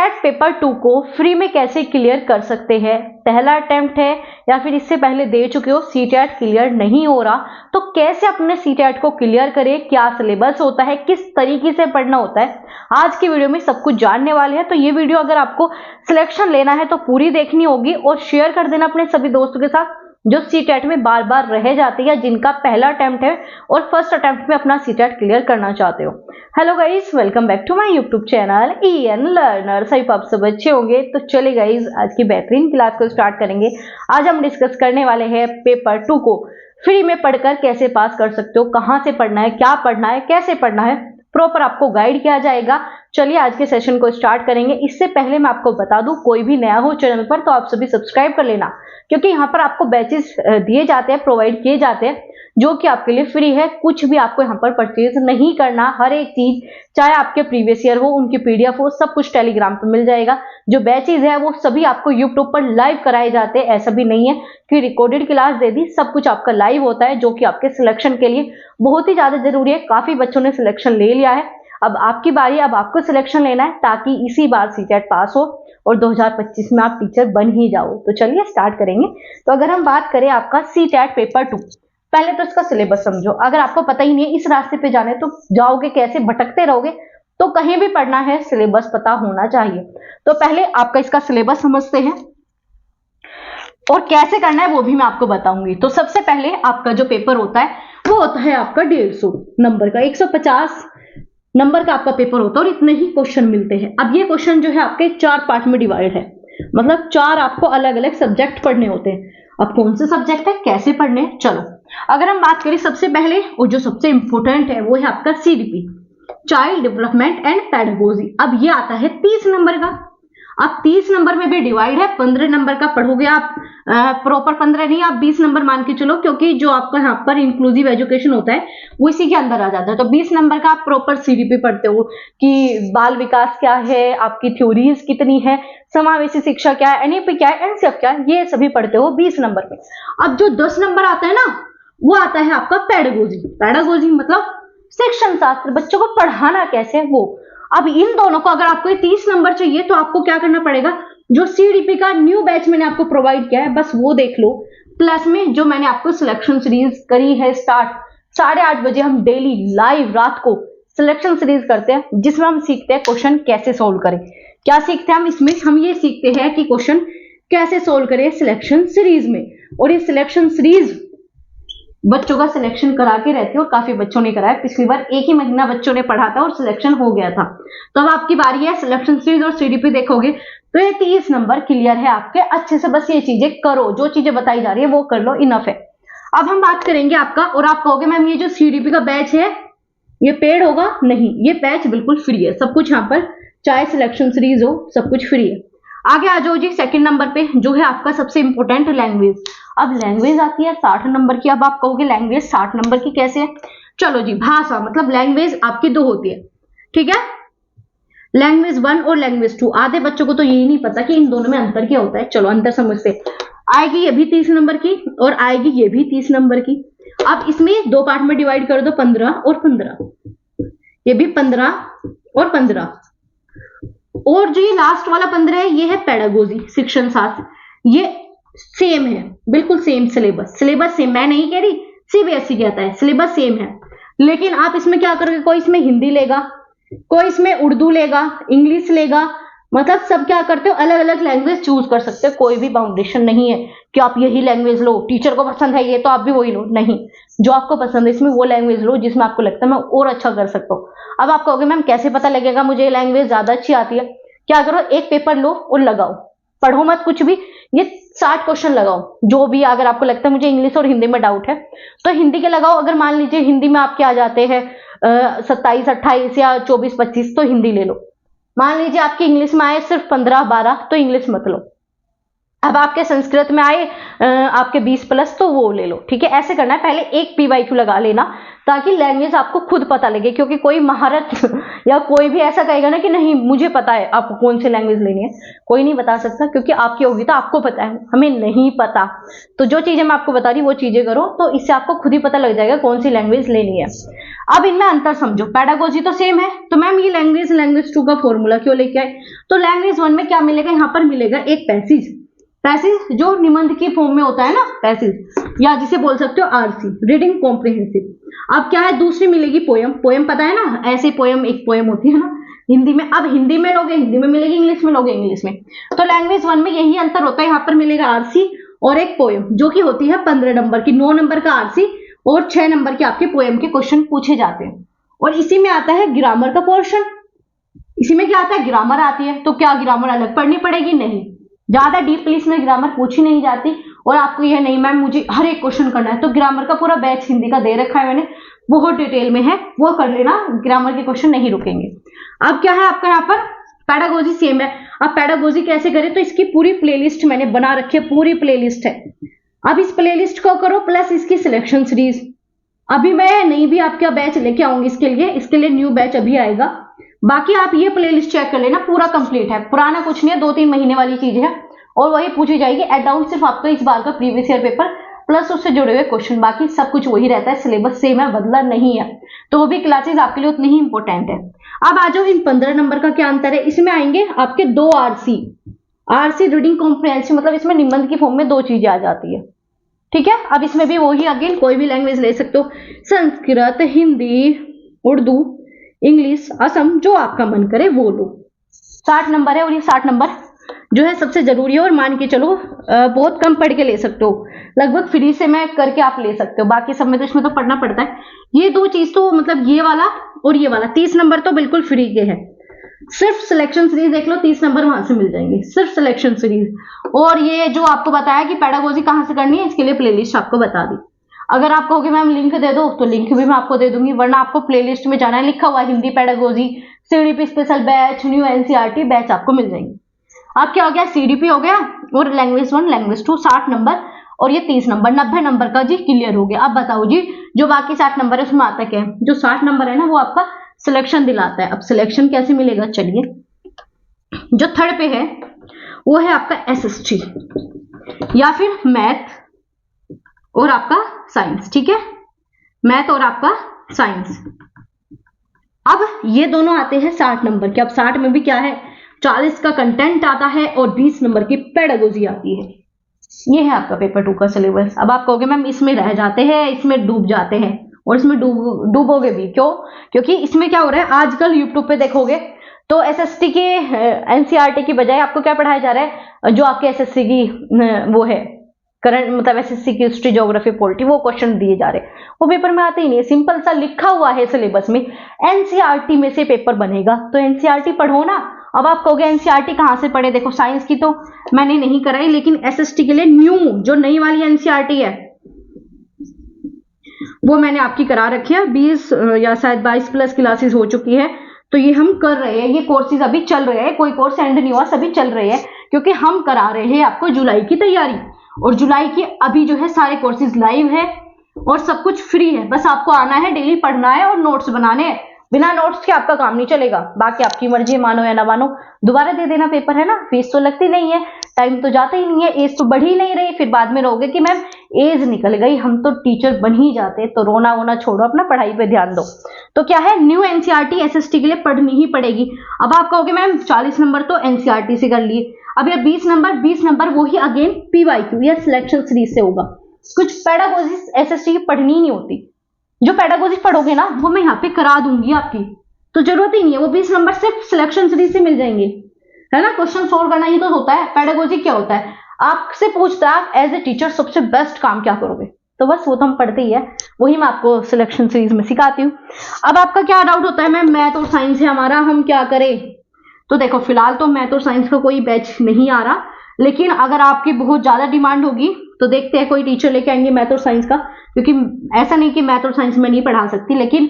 CTET paper 2 को free में कैसे क्लियर कर सकते हैं? पहला अटेम्प्ट है या फिर इससे पहले दे चुके हो, सीटेट क्लियर नहीं हो रहा, तो कैसे अपने सीटेट को क्लियर करें, क्या सिलेबस होता है, किस तरीके से पढ़ना होता है, आज की वीडियो में सब कुछ जानने वाले हैं। तो ये वीडियो अगर आपको सिलेक्शन लेना है तो पूरी देखनी होगी और शेयर कर देना अपने सभी दोस्तों के साथ जो सीटेट में बार बार रह जाते हैं या जिनका पहला अटेम्प्ट है और फर्स्ट अटेम्प्ट में अपना सीटेट क्लियर करना चाहते हो। Hello guys, welcome back to my YouTube channel EN learner. सभी आप सब अच्छे होंगे। तो चलिए गाइस, आज की बेहतरीन क्लास को स्टार्ट करेंगे। आज हम डिस्कस करने वाले हैं पेपर 2 को फ्री में पढ़कर कैसे पास कर सकते हो, कहां से पढ़ना है, क्या पढ़ना है, कैसे पढ़ना है, प्रॉपर आपको गाइड किया जाएगा। चलिए आज के सेशन को स्टार्ट करेंगे। इससे पहले मैं आपको बता दूं, कोई भी नया हो चैनल पर तो आप सभी सब्सक्राइब कर लेना, क्योंकि यहाँ पर आपको बैचेस दिए जाते हैं, प्रोवाइड किए जाते हैं, जो कि आपके लिए फ्री है। कुछ भी आपको यहाँ पर परचेज नहीं करना। हर एक चीज, चाहे आपके प्रीवियस ईयर हो, उनकी PDF हो, सब कुछ टेलीग्राम पर मिल जाएगा। जो बैचेज है वो सभी आपको यूट्यूब पर लाइव कराए जाते हैं। ऐसा भी नहीं है कि रिकॉर्डेड क्लास दे दी, सब कुछ आपका लाइव होता है, जो कि आपके सिलेक्शन के लिए बहुत ही ज्यादा जरूरी है। काफी बच्चों ने सिलेक्शन ले लिया है, अब आपकी बारी, अब आपको सिलेक्शन लेना है ताकि इसी बार सीटेट पास हो और 2025 में आप टीचर बन ही जाओ। तो चलिए स्टार्ट करेंगे। तो अगर हम बात करें आपका सीटेट पेपर 2, पहले तो इसका सिलेबस समझो। अगर आपको पता ही नहीं है इस रास्ते पे जाने तो जाओगे कैसे, भटकते रहोगे। तो कहीं भी पढ़ना है सिलेबस पता होना चाहिए। तो पहले आपका इसका सिलेबस समझते हैं और कैसे करना है वो भी मैं आपको बताऊंगी। तो सबसे पहले आपका जो पेपर होता है वो होता है आपका 150 नंबर का, 150 नंबर का आपका पेपर होता है और इतने ही क्वेश्चन मिलते हैं। अब ये क्वेश्चन जो है आपके 4 पार्ट में डिवाइड है, मतलब 4 आपको अलग अलग सब्जेक्ट पढ़ने होते हैं। अब कौन से सब्जेक्ट है, कैसे पढ़ने हैं, चलो अगर हम बात करें सबसे पहले और जो सबसे इंपॉर्टेंट है वो है आपका CDP, child development and pedagogy. अब ये आता है 30 नंबर का। अब 30 नंबर में भी डिवाइड है, 15 नंबर का पढ़ोगे आप, प्रॉपर 15 नहीं, आप 20 नंबर मान के चलो, क्योंकि जो आपका यहाँ पर इंक्लूसिव एजुकेशन होता है वो इसी के अंदर आ जाता है। तो 20 नंबर का आप प्रॉपर CDP पढ़ते हो कि बाल विकास क्या है, आपकी थ्योरीज कितनी है, समावेशी शिक्षा क्या है, NEP क्या है, NCF क्या है, ये सभी पढ़ते हो 20 नंबर में। अब जो 10 नंबर आता है ना, वो आता है आपका पेडागोजी। पेडागोजी मतलब शिक्षण शास्त्र, बच्चों को पढ़ाना कैसे है वो। अब इन दोनों को अगर आपको 30 नंबर चाहिए तो आपको क्या करना पड़ेगा, जो CDP का न्यू बैच मैंने आपको प्रोवाइड किया है बस वो देख लो, प्लस में जो मैंने आपको सिलेक्शन सीरीज करी है स्टार्ट, 8:30 बजे हम डेली लाइव रात को सिलेक्शन सीरीज करते हैं, जिसमें हम सीखते हैं क्वेश्चन कैसे सोल्व करें। क्या सीखते हैं हम इसमें, हम ये सीखते हैं कि क्वेश्चन कैसे सोल्व करें सिलेक्शन सीरीज में। और ये सिलेक्शन सीरीज बच्चों का सिलेक्शन करा के रहती है और काफी बच्चों ने कराया। पिछली बार एक ही महीना बच्चों ने पढ़ा था और सिलेक्शन हो गया था। तो अब आपकी बारी है, सिलेक्शन सीरीज और CDP देखोगे तो ये 30 नंबर क्लियर है आपके अच्छे से। बस ये चीजें करो, जो चीजें बताई जा रही है वो कर लो, इनफ है। अब हम बात करेंगे आपका, और आप कहोगे मैम ये जो CDP का बैच है ये पेड होगा? नहीं, ये बैच बिल्कुल फ्री है, सब कुछ यहाँ पर, चाहे सिलेक्शन सीरीज हो, सब कुछ फ्री है। आगे आ जाओ जी सेकंड नंबर पे, जो है आपका सबसे इंपॉर्टेंट लैंग्वेज। अब लैंग्वेज आती है 60 नंबर की। अब आप कहोगे लैंग्वेज 60 नंबर की कैसे है? चलो जी, भाषा मतलब लैंग्वेज आपकी 2 होती है, ठीक है, लैंग्वेज 1 और लैंग्वेज 2। आधे बच्चों को तो यही नहीं पता कि इन दोनों में अंतर क्या होता है। चलो अंतर समझते। आएगी ये भी 30 नंबर की और आएगी ये भी 30 नंबर की। अब इसमें 2 पार्ट में डिवाइड कर दो, 15 और 15, ये भी 15 और 15, और जो ये लास्ट वाला 15 है ये है पेडागोजी, शिक्षण शास्त्र। ये सेम है, बिल्कुल सेम सिलेबस, सेम मैं नहीं कह रही, CBSE कहता है सिलेबस सेम है। लेकिन आप इसमें क्या करोगे, कोई इसमें हिंदी लेगा, कोई इसमें उर्दू लेगा, इंग्लिश लेगा, मतलब सब क्या करते हो, अलग अलग लैंग्वेज चूज कर सकते हो। कोई भी बाउंडेशन नहीं है कि आप यही लैंग्वेज लो, टीचर को पसंद है ये तो आप भी वही लो, नहीं, जो आपको पसंद है इसमें वो लैंग्वेज लो जिसमें आपको लगता है मैं और अच्छा कर सकता हूँ। अब आप कहोगे मैम कैसे पता लगेगा मुझे ये लैंग्वेज ज्यादा अच्छी आती है? क्या करो, एक पेपर लो और लगाओ, पढ़ो मत कुछ भी, ये 60 क्वेश्चन लगाओ जो भी। अगर आपको लगता है मुझे इंग्लिश और हिंदी में डाउट है तो हिंदी के लगाओ। अगर मान लीजिए हिंदी में आपके आ जाते हैं 27, 28 या 24, 25 तो हिंदी ले लो। मान लीजिए आपकी इंग्लिश में आए सिर्फ 15, 12 तो इंग्लिश मत लो। अब आपके संस्कृत में आए आपके 20+ तो वो ले लो, ठीक है। ऐसे करना है, पहले एक PYQ लगा लेना ताकि लैंग्वेज आपको खुद पता लगे, क्योंकि कोई महारत या कोई भी ऐसा कहेगा ना कि नहीं मुझे पता है आपको कौन सी लैंग्वेज लेनी है, कोई नहीं बता सकता, क्योंकि आपकी होगी तो आपको पता है, हमें नहीं पता। तो जो चीजें मैं आपको बता रही वो चीजें करो, तो इससे आपको खुद ही पता लग जाएगा कौन सी लैंग्वेज लेनी है। अब इनमें अंतर समझो, पेडागोजी तो सेम है, तो मैम ये लैंग्वेज 2 का फॉर्मूला क्यों लेके आए? तो लैंग्वेज 1 में क्या मिलेगा, यहाँ पर मिलेगा एक पैसेज जो निबंध की फॉर्म में होता है ना, पैसेज, या जिसे बोल सकते हो RC, रीडिंग कॉम्प्रिहेंसिव। अब क्या है, दूसरी मिलेगी पोयम पता है ना, ऐसे पोयम, एक पोयम होती है ना हिंदी में। अब हिंदी में लोगे हिंदी में मिलेगी, इंग्लिश में लोगे इंग्लिश में। तो लैंग्वेज 1 में यही अंतर होता है, यहाँ पर मिलेगा RC और एक पोयम जो कि होती है 15 नंबर की, 9 नंबर का RC और 6 नंबर के आपके पोयम के क्वेश्चन पूछे जाते हैं। और इसी में आता है ग्रामर का पोर्शन, इसी में क्या आता है, ग्रामर आती है। तो क्या ग्रामर अलग पढ़नी पड़ेगी? नहीं, ज्यादा डीपली इसमें ग्रामर पूछी नहीं जाती। और आपको यह नहीं मैम मुझे हर एक क्वेश्चन करना है, तो ग्रामर का पूरा बैच हिंदी का दे रखा है मैंने, बहुत डिटेल में है, वो कर लेना, ग्रामर के क्वेश्चन नहीं रुकेंगे। अब क्या है आपका यहाँ पर, पेडागोजी सेम है। अब पेडागोजी कैसे करें, तो इसकी पूरी प्लेलिस्ट मैंने बना रखी है, पूरी प्लेलिस्ट है। अब इस प्लेलिस्ट को करो प्लस इसकी सिलेक्शन सीरीज। अभी मैं नहीं भी आपका बैच लेके आऊंगी इसके लिए न्यू बैच अभी आएगा। बाकी आप ये प्लेलिस्ट चेक कर लेना, पूरा कंप्लीट है, पुराना कुछ नहीं है, 2-3 महीने वाली चीज है और वही पूछी जाएगी। एड डाउन सिर्फ आपका इस बार का प्रीवियस ईयर पेपर प्लस उससे जुड़े हुए क्वेश्चन, बाकी सब कुछ वही रहता है, सिलेबस सेम है, बदला नहीं है। तो वो भी क्लासेस आपके लिए उतनी ही इंपॉर्टेंट है। अब आ जाओ इन 15 नंबर का क्या अंतर है, इसमें आएंगे आपके 2 RC रीडिंग कॉम्प्रिहेंसिव, मतलब इसमें निबंध की फॉर्म में 2 चीजें आ जाती है, ठीक है। अब इसमें भी वही अगेन कोई भी लैंग्वेज ले सकते हो, संस्कृत, हिंदी, उर्दू, इंग्लिश, असम, जो आपका मन करे वो लो। 60 नंबर है और ये 60 नंबर जो है सबसे जरूरी है, और मान के चलो बहुत कम पढ़ के ले सकते हो, लगभग फ्री से मैं करके आप ले सकते हो। बाकी सब में तो इसमें तो पढ़ना पड़ता है। ये 2 चीज तो मतलब ये वाला और ये वाला 30 नंबर तो बिल्कुल फ्री के है। सिर्फ सिलेक्शन सीरीज देख लो, 30 नंबर वहां से मिल जाएंगे, सिर्फ सिलेक्शन सीरीज। और ये जो आपको बताया कि पेडागोजी कहां से करनी है, इसके लिए प्लेलिस्ट आपको बता दी। अगर आप कहोगे मैम लिंक दे दो, तो लिंक भी मैं आपको दे दूंगी, वरना आपको प्लेलिस्ट में जाना है, लिखा हुआ Hindi pedagogy CDP special batch, new NCERT batch आपको मिल जाएंगे। अब क्या हो गया, CDP हो गया और लैंग्वेज 1 लैंग्वेज 2 60 नंबर और ये 30 नंबर 90 नंबर का जी क्लियर हो गया। अब बताओ जी जो बाकी 60 नंबर है उसमें आता क्या है, जो 60 नंबर है ना वो आपका सिलेक्शन दिलाता है। अब सिलेक्शन कैसे मिलेगा, चलिए जो थर्ड पे है वो है आपका SST या फिर मैथ और आपका साइंस, ठीक है, मैथ और आपका साइंस। अब ये दोनों आते हैं 60 नंबर के। अब 60 में भी क्या है, 40 का कंटेंट आता है और 20 नंबर की पेडागोजी आती है। ये है आपका पेपर 2 का सिलेबस। अब आप कहोगे मैम इसमें रह जाते हैं, इसमें डूब जाते हैं, और इसमें डूबोगे भी क्यों, क्योंकि इसमें क्या हो रहा है, आजकल यूट्यूब पे देखोगे तो SST के NCERT की बजाय आपको क्या पढ़ाया जा रहा है, जो आपके SSC की वो है करंट, मतलब SSC की हिस्ट्री, ज्योग्राफी, पॉलिटी, वो क्वेश्चन दिए जा रहे हैं, वो पेपर में आते ही नहीं है। सिंपल सा लिखा हुआ है सिलेबस में, NCERT में से पेपर बनेगा, तो NCERT पढ़ो ना। अब आप कहोगे NCERT कहाँ से पढ़े, देखो साइंस की तो मैंने नहीं कराई, लेकिन SST के लिए न्यू जो नई वाली NCERT है वो मैंने आपकी करा रखी है। 20 या शायद 22+ क्लासेस हो चुकी है, तो ये हम कर रहे हैं, ये कोर्सेज अभी चल रहे हैं, कोई कोर्स एंड नहीं हुआ, सभी चल रहे हैं, क्योंकि हम करा रहे हैं आपको जुलाई की तैयारी। और जुलाई की अभी जो है सारे कोर्सेज लाइव है और सब कुछ फ्री है, बस आपको आना है, डेली पढ़ना है और नोट्स बनाने हैं। बिना नोट्स के आपका काम नहीं चलेगा, बाकी आपकी मर्जी, मानो या ना मानो, दोबारा दे देना पेपर, है ना, फीस तो लगती नहीं है, टाइम तो जाता ही नहीं है, एज तो बढ़ ही नहीं रही, फिर बाद में रहोगे कि मैम एज निकल गई, हम तो टीचर बन ही जाते। तो रोना वोना छोड़ो, अपना पढ़ाई पे ध्यान दो। तो क्या है, न्यू NCERT SST के लिए पढ़नी ही पड़ेगी। अब आप कहोगे मैम 40 नंबर तो NCERT से कर लिए, अब ये 20 नंबर वही अगेन PYQ या सिलेक्शन सीरीज से होगा। कुछ पेडागोजी SST की पढ़नी ही नहीं होती, जो पेडागोजी पढ़ोगे ना वो मैं यहाँ पे करा दूंगी आपकी, तो जरूरत ही नहीं है, वो 20 नंबर सिर्फ सिलेक्शन सीरीज से मिल जाएंगे, है ना। क्वेश्चन सोल्व करना ही तो होता है। पेडागोजी क्या होता है, आपसे पूछता है आप एज ए टीचर सबसे बेस्ट काम क्या करोगे, तो बस वो तो हम पढ़ते ही है, वही मैं आपको सिलेक्शन सीरीज में सिखाती हूँ। अब आपका क्या डाउट होता है, मैम मैथ और साइंस है हमारा, हम क्या करें। तो देखो फिलहाल तो मैथ और साइंस का कोई बैच नहीं आ रहा, लेकिन अगर आपकी बहुत ज्यादा डिमांड होगी तो देखते हैं कोई टीचर लेके आएंगे मैथ और साइंस का, क्योंकि ऐसा नहीं कि मैथ और साइंस में नहीं पढ़ा सकती, लेकिन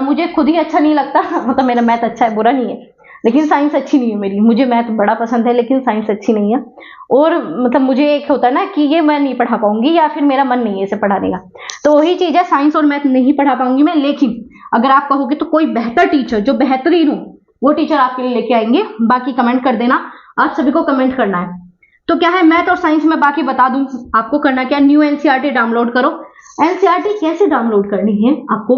मुझे खुद ही अच्छा नहीं लगता, मतलब मेरा मैथ अच्छा है, बुरा नहीं है, लेकिन साइंस अच्छी नहीं है मेरी, मुझे मैथ बड़ा पसंद है लेकिन साइंस अच्छी नहीं है। और मतलब मुझे एक होता है ना कि ये मैं नहीं पढ़ा पाऊंगी या फिर मेरा मन नहीं है इसे पढ़ाने का, तो वही चीज है, साइंस और मैथ नहीं पढ़ा पाऊंगी मैं। लेकिन अगर आप कहोगे तो कोई बेहतर टीचर जो बेहतरीन हो वो टीचर आपके लिए लेके आएंगे। बाकी कमेंट कर देना, आप सभी को कमेंट करना है। तो क्या है, मैथ और साइंस में बाकी बता दूं, आपको करना क्या, न्यू एनसीईआरटी डाउनलोड करो। एनसीईआरटी कैसे डाउनलोड करनी है आपको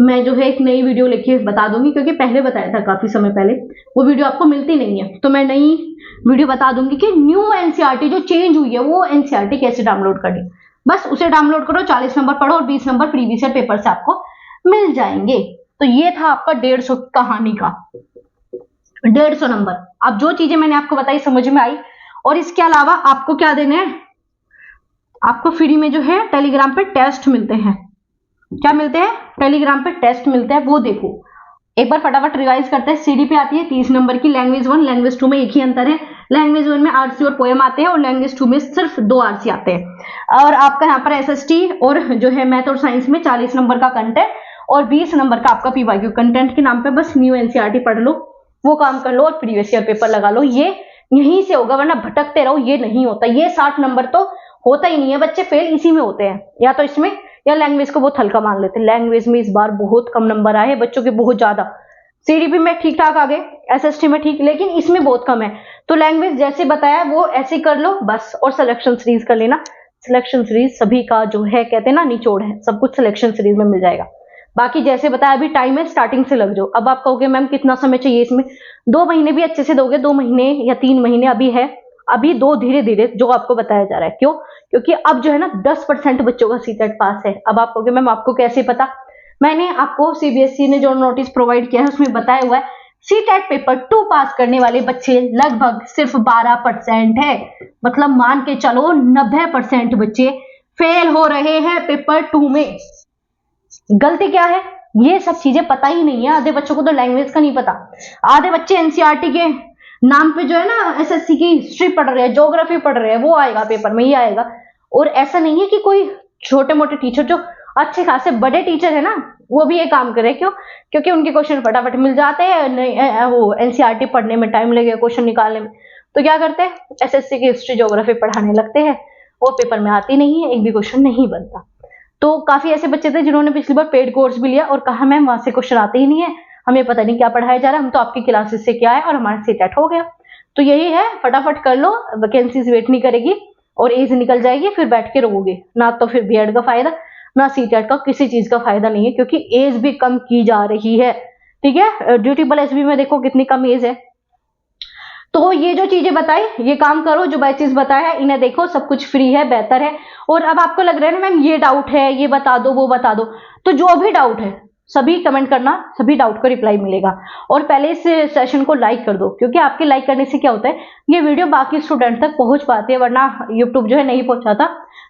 मैं जो है एक नई वीडियो लेके बता दूंगी, क्योंकि पहले बताया था काफी समय पहले, वो वीडियो आपको मिलती नहीं है, तो मैं नई वीडियो बता दूंगी कि न्यू एनसीईआरटी जो चेंज हुई है वो एनसीईआरटी कैसे डाउनलोड करनी। बस उसे डाउनलोड करो, 40 नंबर पढ़ो और 20 नंबर प्रीवियस ईयर पेपर से आपको मिल जाएंगे। तो ये था आपका 150 कहानी का 150 नंबर। अब जो चीजें मैंने आपको बताई समझ में आई। और इसके अलावा आपको क्या देना है, आपको फ्री में जो है टेलीग्राम पे टेस्ट मिलते हैं। क्या मिलते हैं, टेलीग्राम पे टेस्ट मिलते हैं, वो देखो एक बार फटाफट रिवाइज करते हैं। सीडी पे आती है 30 नंबर की लैंग्वेज 1, लैंग्वेज 2 में एक ही अंतर है, लैंग्वेज 1 में आरसी और पोएम आते हैं और लैंग्वेज 2 में सिर्फ 2 आरसी आते हैं। और आपका यहाँ पर एसएसटी और जो है मैथ और साइंस में 40 नंबर का कंटेंट और 20 नंबर का आपका पीवाईक्यू। कंटेंट के नाम पे बस न्यू एनसीईआरटी पढ़ लो, वो काम कर लो और प्रीवियस ईयर पेपर लगा लो, ये यहीं से होगा, वरना भटकते रहो ये नहीं होता। ये 60 नंबर तो होता ही नहीं है, बच्चे फेल इसी में होते हैं, या तो इसमें या लैंग्वेज को बहुत हल्का मान लेते हैं। लैंग्वेज में इस बार बहुत कम नंबर आए हैं बच्चों के, बहुत ज्यादा। सीडीपी में ठीक ठाक आ गए, एसएसटी में ठीक, लेकिन इसमें बहुत कम है। तो लैंग्वेज जैसे बताया वो ऐसे कर लो बस, और सिलेक्शन सीरीज कर लेना। सिलेक्शन सीरीज सभी का जो है कहते हैं ना निचोड़ है, सब कुछ सिलेक्शन सीरीज में मिल जाएगा। बाकी जैसे बताया अभी टाइम है, स्टार्टिंग से लग जाओ। अब आप कहोगे मैम कितना समय चाहिए इसमें, 2 महीने भी अच्छे से दोगे, 2 महीने या 3 महीने अभी है, अभी 2 धीरे धीरे जो आपको बताया जा रहा है। क्यों, क्योंकि अब जो है ना 10% बच्चों का सीटेट पास है। अब आप कहोगे मैम आपको कैसे पता, मैंने आपको सीबीएसई ने जो नोटिस प्रोवाइड किया है उसमें बताया हुआ है सीटेट पेपर 2 पास करने वाले बच्चे लगभग सिर्फ 12% है। मतलब मान के चलो 90% बच्चे फेल हो रहे हैं पेपर 2 में। गलती क्या है, ये सब चीजें पता ही नहीं है। आधे बच्चों को तो लैंग्वेज का नहीं पता, आधे बच्चे एनसीईआरटी के नाम पे जो है ना एसएससी की हिस्ट्री पढ़ रहे हैं, ज्योग्राफी पढ़ रहे हैं, वो आएगा पेपर में, ये आएगा। और ऐसा नहीं है कि कोई छोटे मोटे टीचर जो अच्छे खासे बड़े टीचर है ना वो भी ये काम करे। क्यों, क्योंकि उनके क्वेश्चन फटाफट मिल जाते हैं, वो एनसीईआरटी पढ़ने में टाइम लगेगा क्वेश्चन निकालने में, तो क्या करते हैं एसएससी की हिस्ट्री ज्योग्राफी पढ़ाने लगते हैं, वो पेपर में आती नहीं है, एक भी क्वेश्चन नहीं बनता। तो काफी ऐसे बच्चे थे जिन्होंने पिछली बार पेड कोर्स भी लिया और कहा मैम वहां से क्वेश्चन आते ही नहीं है, हमें पता नहीं क्या पढ़ाया जा रहा है, हम तो आपकी क्लासेस से क्या है और हमारा सीटेट हो गया। तो यही है, फटाफट कर लो, वैकेंसीज वेट नहीं करेगी और एज निकल जाएगी, फिर बैठ के रोगे ना, तो फिर बीएड का फायदा ना सीटेट का, किसी चीज का फायदा नहीं है, क्योंकि एज भी कम की जा रही है। ठीक है, ड्यूटीबल एसबी में देखो कितनी कम एज है। तो ये जो चीजें बताई ये काम करो, जो बैचेस बताया है इन्हें देखो, सब कुछ फ्री है, बेहतर है। और अब आपको लग रहा है ना मैम ये डाउट है, ये बता दो वो बता दो, तो जो भी डाउट है सभी कमेंट करना, सभी डाउट का रिप्लाई मिलेगा। और पहले इस सेशन को लाइक कर दो, क्योंकि आपके लाइक करने से क्या होता है ये वीडियो बाकी स्टूडेंट तक पहुंच पाती है, वरना यूट्यूब जो है नहीं पहुंचाता।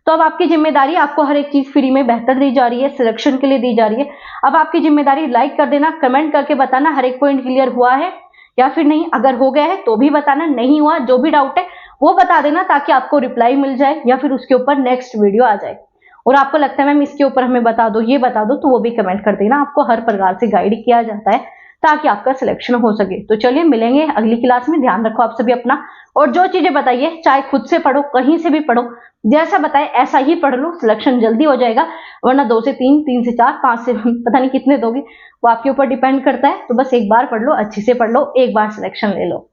तो अब आपकी जिम्मेदारी, आपको हर एक चीज फ्री में बेहतर दी जा रही है, सिलेक्शन के लिए दी जा रही है। अब आपकी जिम्मेदारी लाइक कर देना, कमेंट करके बताना हर एक पॉइंट क्लियर हुआ है या फिर नहीं, अगर हो गया है तो भी बताना, नहीं हुआ जो भी डाउट है वो बता देना, ताकि आपको रिप्लाई मिल जाए या फिर उसके ऊपर नेक्स्ट वीडियो आ जाए। और आपको लगता है मैम इसके ऊपर हमें बता दो, ये बता दो, तो वो भी कमेंट कर देना। आपको हर प्रकार से गाइड किया जाता है ताकि आपका सिलेक्शन हो सके। तो चलिए मिलेंगे अगली क्लास में, ध्यान रखो आप सभी अपना, और जो चीजें बताइए चाहे खुद से पढ़ो कहीं से भी पढ़ो, जैसा बताए ऐसा ही पढ़ लो, सिलेक्शन जल्दी हो जाएगा। वरना 2 से 3, 3 से 4, 5 से पता नहीं कितने दोगे, वो आपके ऊपर डिपेंड करता है। तो बस एक बार पढ़ लो, अच्छे से पढ़ लो, एक बार सिलेक्शन ले लो।